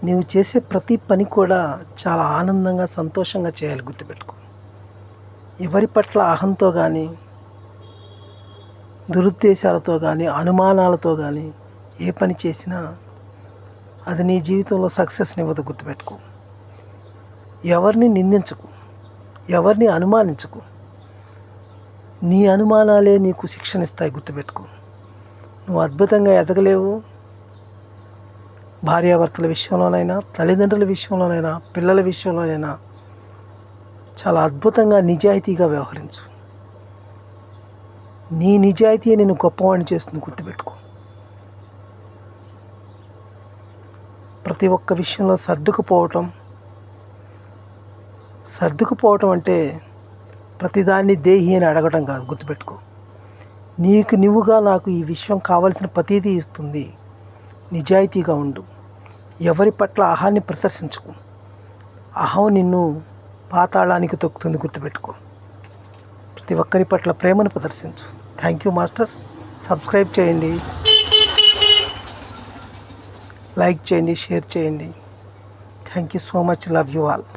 నీవు చేసే ప్రతి పని కూడా చాలా ఆనందంగా సంతోషంగా చేయాలి. గుర్తుపెట్టుకో. ఎవరి పట్ల అహంతో కానీ, దురుద్దేశాలతో కానీ, అనుమానాలతో కానీ ఏ పని చేసినా అది నీ జీవితంలో సక్సెస్ని ఇవ్వదు. గుర్తుపెట్టుకో. ఎవరిని నిందించకు, ఎవరిని అనుమానించకు. నీ అనుమానాలే నీకు శిక్షణిస్తాయి. గుర్తుపెట్టుకో. నువ్వు అద్భుతంగా ఎదగలేవు. భార్యాభర్తల విషయంలోనైనా, తల్లిదండ్రుల విషయంలోనైనా, పిల్లల విషయంలోనైనా చాలా అద్భుతంగా నిజాయితీగా వ్యవహరించు. నీ నిజాయితీ నేను గొప్పవాడిని చేస్తుంది. గుర్తుపెట్టుకో. ప్రతి ఒక్క విషయంలో సర్దుకుపోవటం అంటే ప్రతిదాన్ని దేహి అని అడగటం కాదు. గుర్తుపెట్టుకో. నీకు నువ్వుగా నాకు ఈ విషయం కావలసిన ప్రతిదీ ఇస్తుంది. నిజాయితీగా ఉండు. ఎవరి పట్ల అహాన్ని ప్రదర్శించకు. అహం నిన్ను పాతాళానికి తొక్కుతుంది. గుర్తుపెట్టుకో. ప్రతి ఒక్కరి పట్ల ప్రేమను ప్రదర్శించు. Thank you masters. సబ్స్క్రైబ్ చేయండి, లైక్ చేయండి, షేర్ చేయండి. Thank you so much. Love you all.